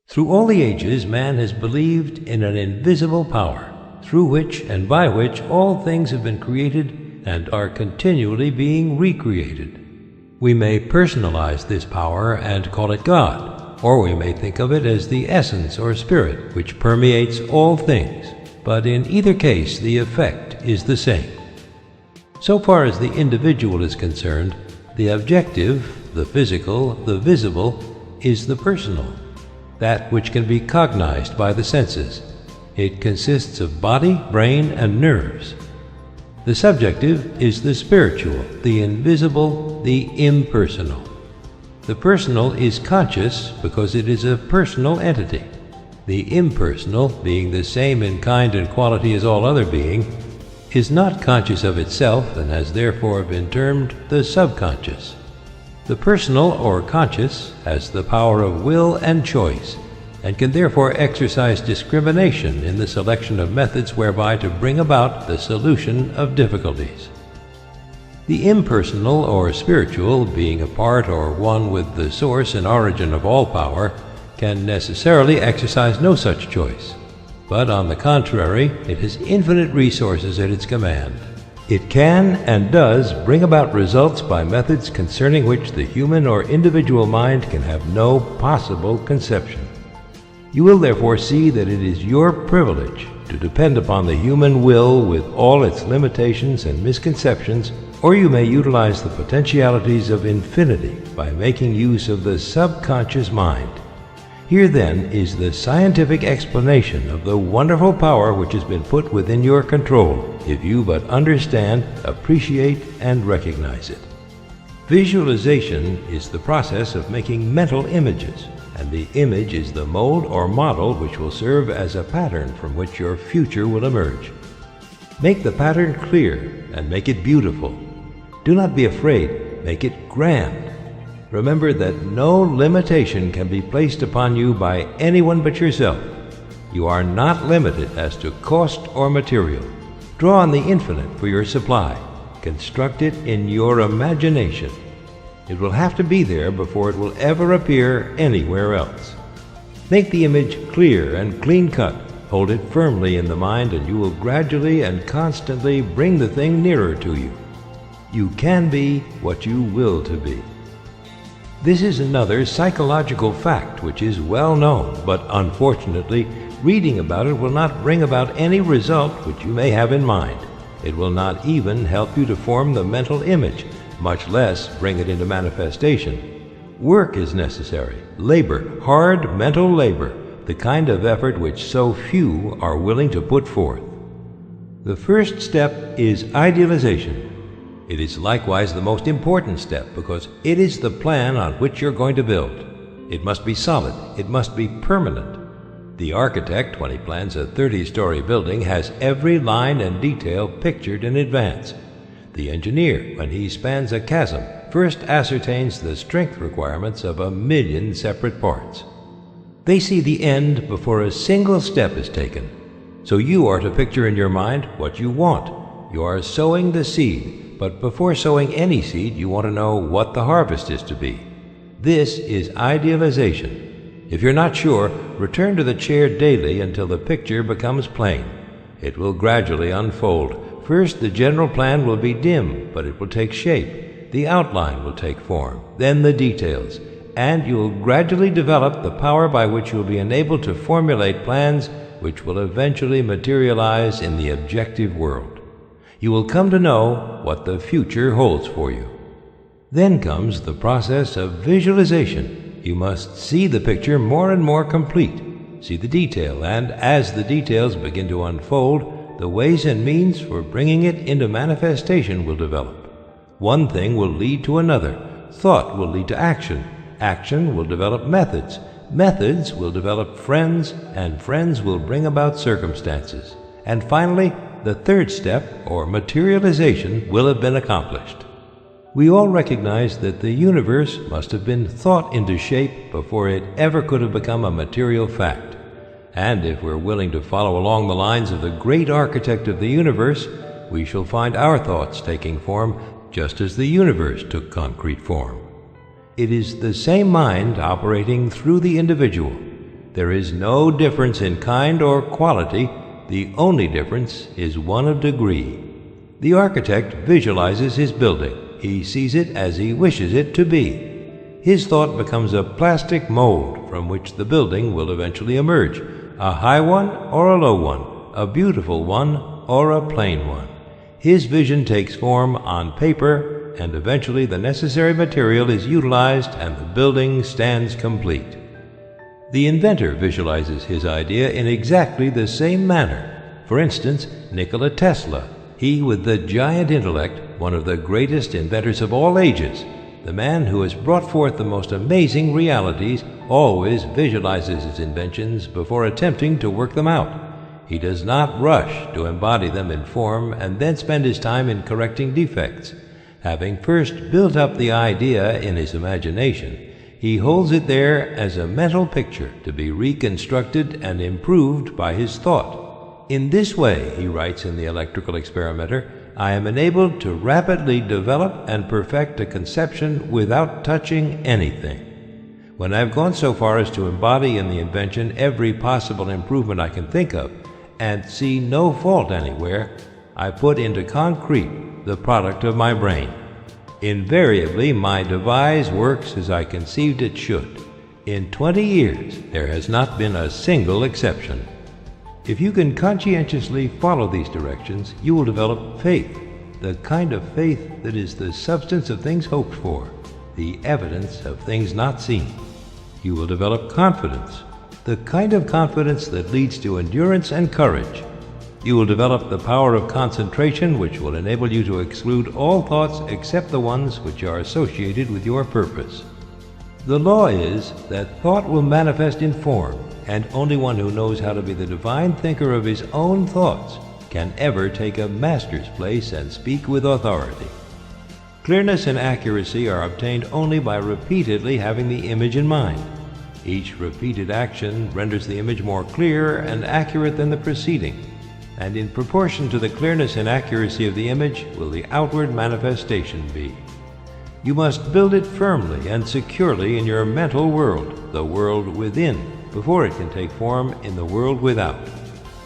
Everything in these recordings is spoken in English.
Through all the ages, man has believed in an invisible power, through which and by which all things have been created and are continually being recreated. We may personalize this power and call it God, or we may think of it as the essence or spirit which permeates all things, but in either case the effect is the same. So far as the individual is concerned, the objective, the physical, the visible, is the personal, that which can be cognized by the senses. It consists of body, brain, and nerves. The subjective is the spiritual, the invisible, the impersonal. The personal is conscious because it is a personal entity. The impersonal, being the same in kind and quality as all other being, is not conscious of itself and has therefore been termed the subconscious. The personal or conscious has the power of will and choice, and can therefore exercise discrimination in the selection of methods whereby to bring about the solution of difficulties. The impersonal or spiritual, being a part or one with the source and origin of all power, can necessarily exercise no such choice, but on the contrary, it has infinite resources at its command. It can and does bring about results by methods concerning which the human or individual mind can have no possible conception. You will therefore see that it is your privilege to depend upon the human will with all its limitations and misconceptions, or you may utilize the potentialities of infinity by making use of the subconscious mind. Here then is the scientific explanation of the wonderful power which has been put within your control, if you but understand, appreciate, and recognize it. Visualization is the process of making mental images, and the image is the mold or model which will serve as a pattern from which your future will emerge. Make the pattern clear and make it beautiful. Do not be afraid, make it grand. Remember that no limitation can be placed upon you by anyone but yourself. You are not limited as to cost or material. Draw on the infinite for your supply. Construct it in your imagination. It will have to be there before it will ever appear anywhere else. Make the image clear and clean-cut. Hold it firmly in the mind, and you will gradually and constantly bring the thing nearer to you. You can be what you will to be. This is another psychological fact which is well known, but unfortunately, reading about it will not bring about any result which you may have in mind. It will not even help you to form the mental image, much less bring it into manifestation. Work is necessary, labor, hard mental labor, the kind of effort which so few are willing to put forth. The first step is idealization. It is likewise the most important step because it is the plan on which you're going to build. It must be solid. It must be permanent. The architect, when he plans a 30-story building, has every line and detail pictured in advance. The engineer, when he spans a chasm, first ascertains the strength requirements of 1,000,000 separate parts. They see the end before a single step is taken. So you are to picture in your mind what you want. You are sowing the seed. But before sowing any seed, you want to know what the harvest is to be. This is idealization. If you're not sure, return to the chair daily until the picture becomes plain. It will gradually unfold. First, the general plan will be dim, but it will take shape. The outline will take form, then the details, and you will gradually develop the power by which you will be enabled to formulate plans which will eventually materialize in the objective world. You will come to know what the future holds for you. Then comes the process of visualization. You must see the picture more and more complete, see the detail, and as the details begin to unfold, the ways and means for bringing it into manifestation will develop. One thing will lead to another. Thought will lead to action. Action will develop methods. Methods will develop friends, and friends will bring about circumstances. And finally, the third step, or materialization, will have been accomplished. We all recognize that the universe must have been thought into shape before it ever could have become a material fact. And if we're willing to follow along the lines of the great architect of the universe, we shall find our thoughts taking form just as the universe took concrete form. It is the same mind operating through the individual. There is no difference in kind or quality. The only difference is one of degree. The architect visualizes his building. He sees it as he wishes it to be. His thought becomes a plastic mold from which the building will eventually emerge, a high one or a low one, a beautiful one or a plain one. His vision takes form on paper, and eventually the necessary material is utilized and the building stands complete. The inventor visualizes his idea in exactly the same manner. For instance, Nikola Tesla, he with the giant intellect, one of the greatest inventors of all ages, the man who has brought forth the most amazing realities, always visualizes his inventions before attempting to work them out. He does not rush to embody them in form and then spend his time in correcting defects. Having first built up the idea in his imagination, he holds it there as a mental picture to be reconstructed and improved by his thought. In this way, he writes in the Electrical Experimenter, I am enabled to rapidly develop and perfect a conception without touching anything. When I have gone so far as to embody in the invention every possible improvement I can think of, and see no fault anywhere, I put into concrete the product of my brain. Invariably, my devise works as I conceived it should. In 20 years, there has not been a single exception. If you can conscientiously follow these directions, you will develop faith, the kind of faith that is the substance of things hoped for, the evidence of things not seen. You will develop confidence, the kind of confidence that leads to endurance and courage. You will develop the power of concentration, which will enable you to exclude all thoughts except the ones which are associated with your purpose. The law is that thought will manifest in form, and only one who knows how to be the divine thinker of his own thoughts can ever take a master's place and speak with authority. Clearness and accuracy are obtained only by repeatedly having the image in mind. Each repeated action renders the image more clear and accurate than the preceding, and in proportion to the clearness and accuracy of the image will the outward manifestation be. You must build it firmly and securely in your mental world, the world within, before it can take form in the world without.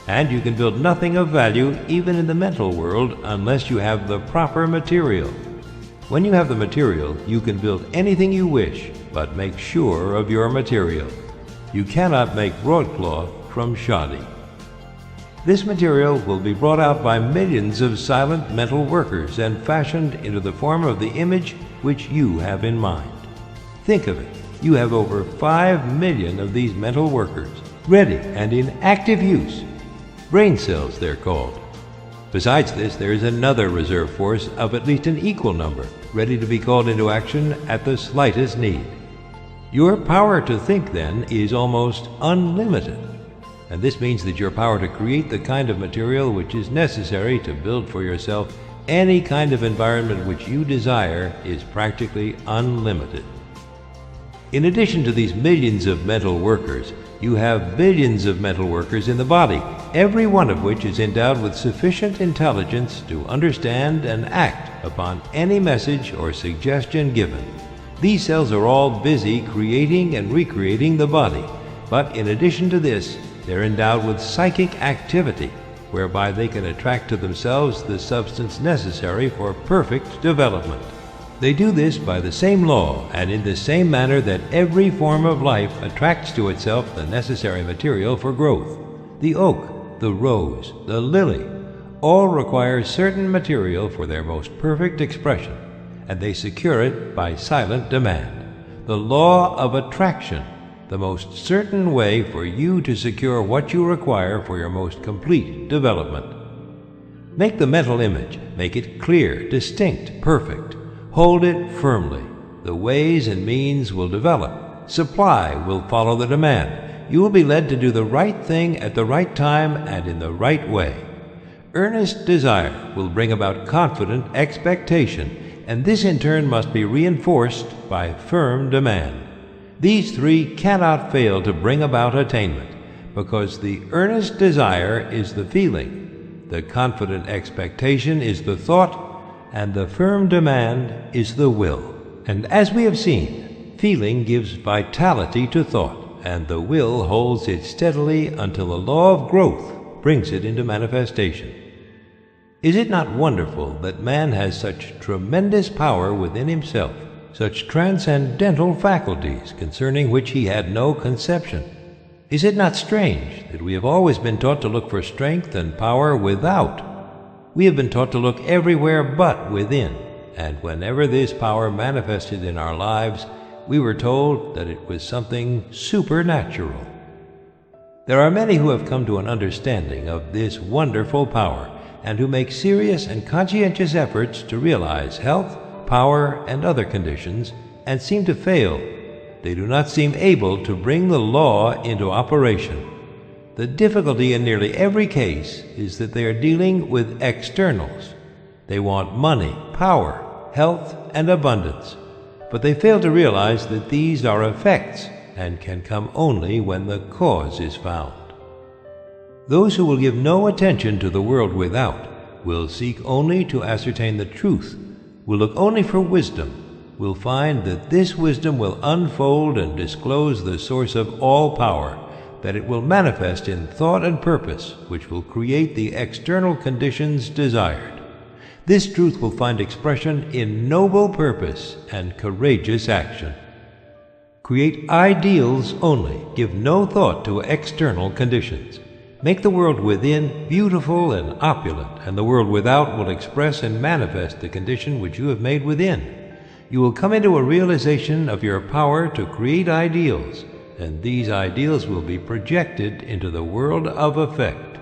And you can build nothing of value even in the mental world unless you have the proper material. When you have the material, you can build anything you wish, but make sure of your material. You cannot make broadcloth from shoddy. This material will be brought out by millions of silent mental workers and fashioned into the form of the image which you have in mind. Think of it. You have over 5 million of these mental workers, ready and in active use. Brain cells, they're called. Besides this, there is another reserve force of at least an equal number, ready to be called into action at the slightest need. Your power to think, then, is almost unlimited. And this means that your power to create the kind of material which is necessary to build for yourself any kind of environment which you desire is practically unlimited. In addition to these millions of mental workers, you have billions of mental workers in the body, every one of which is endowed with sufficient intelligence to understand and act upon any message or suggestion given. These cells are all busy creating and recreating the body, but in addition to this, they're endowed with psychic activity, whereby they can attract to themselves the substance necessary for perfect development. They do this by the same law and in the same manner that every form of life attracts to itself the necessary material for growth. The oak, the rose, the lily, all require certain material for their most perfect expression, and they secure it by silent demand. The law of attraction, the most certain way for you to secure what you require for your most complete development. Make the mental image, make it clear, distinct, perfect. Hold it firmly. The ways and means will develop. Supply will follow the demand. You will be led to do the right thing at the right time and in the right way. Earnest desire will bring about confident expectation, and this in turn must be reinforced by firm demand. These three cannot fail to bring about attainment, because the earnest desire is the feeling, the confident expectation is the thought, and the firm demand is the will. And as we have seen, feeling gives vitality to thought, and the will holds it steadily until the law of growth brings it into manifestation. Is it not wonderful that man has such tremendous power within himself, such transcendental faculties concerning which he had no conception? Is it not strange that we have always been taught to look for strength and power without? We have been taught to look everywhere but within, and whenever this power manifested in our lives, we were told that it was something supernatural. There are many who have come to an understanding of this wonderful power, and who make serious and conscientious efforts to realize health, power, and other conditions, and seem to fail. They do not seem able to bring the law into operation. The difficulty in nearly every case is that they are dealing with externals. They want money, power, health, and abundance, but they fail to realize that these are effects and can come only when the cause is found. Those who will give no attention to the world without, will seek only to ascertain the truth, will look only for wisdom, will find that this wisdom will unfold and disclose the source of all power, that it will manifest in thought and purpose, which will create the external conditions desired. This truth will find expression in noble purpose and courageous action. Create ideals only, give no thought to external conditions. Make the world within beautiful and opulent, and the world without will express and manifest the condition which you have made within. You will come into a realization of your power to create ideals, and these ideals will be projected into the world of effect.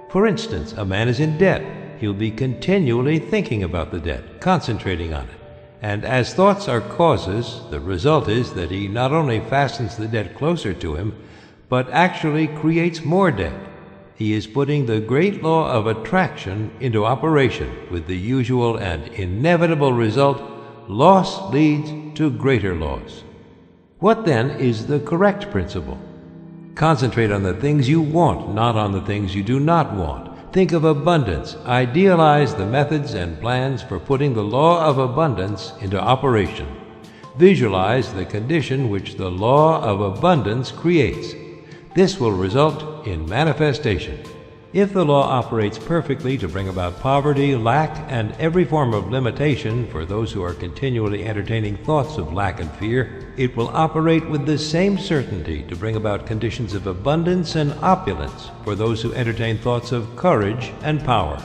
For instance, a man is in debt. He'll be continually thinking about the debt, concentrating on it. And as thoughts are causes, the result is that he not only fastens the debt closer to him, but actually creates more debt. He is putting the great law of attraction into operation, with the usual and inevitable result: loss leads to greater loss. What then is the correct principle? Concentrate on the things you want, not on the things you do not want. Think of abundance. Idealize the methods and plans for putting the law of abundance into operation. Visualize the condition which the law of abundance creates. This will result in manifestation. If the law operates perfectly to bring about poverty, lack, and every form of limitation for those who are continually entertaining thoughts of lack and fear, it will operate with the same certainty to bring about conditions of abundance and opulence for those who entertain thoughts of courage and power.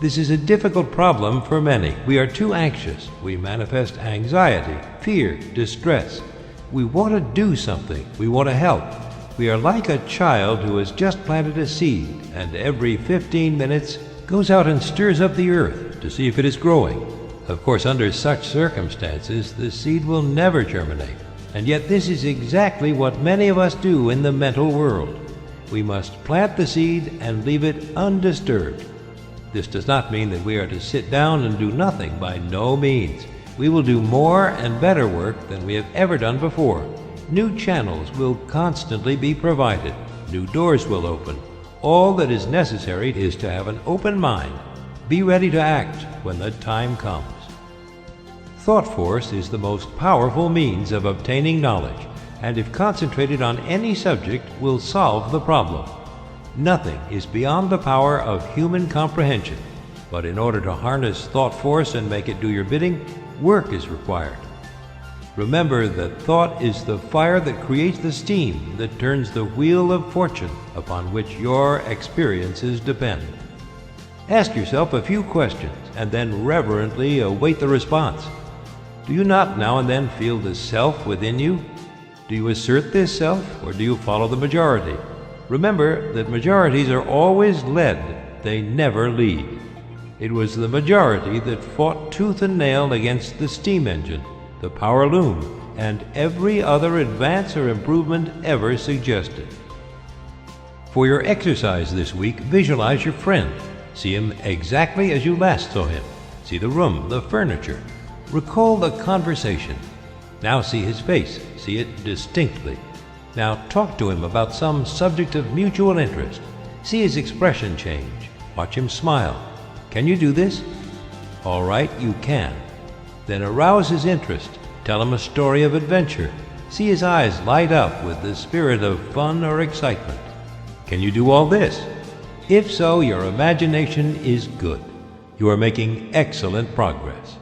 This is a difficult problem for many. We are too anxious. We manifest anxiety, fear, distress. We want to do something. We want to help. We are like a child who has just planted a seed, and every 15 minutes goes out and stirs up the earth to see if it is growing. Of course, under such circumstances, the seed will never germinate. And yet this is exactly what many of us do in the mental world. We must plant the seed and leave it undisturbed. This does not mean that we are to sit down and do nothing. By no means. We will do more and better work than we have ever done before. New channels will constantly be provided. New doors will open. All that is necessary is to have an open mind. Be ready to act when the time comes. Thought force is the most powerful means of obtaining knowledge, and if concentrated on any subject, will solve the problem. Nothing is beyond the power of human comprehension, but in order to harness thought force and make it do your bidding, work is required. Remember that thought is the fire that creates the steam that turns the wheel of fortune upon which your experiences depend. Ask yourself a few questions and then reverently await the response. Do you not now and then feel the self within you? Do you assert this self, or do you follow the majority? Remember that majorities are always led, they never lead. It was the majority that fought tooth and nail against the steam engine, the power loom, and every other advance or improvement ever suggested. For your exercise this week, visualize your friend. See him exactly as you last saw him. See the room, the furniture. Recall the conversation. Now see his face. See it distinctly. Now talk to him about some subject of mutual interest. See his expression change. Watch him smile. Can you do this? All right, you can. Then arouse his interest. Tell him a story of adventure. See his eyes light up with the spirit of fun or excitement. Can you do all this? If so, your imagination is good. You are making excellent progress.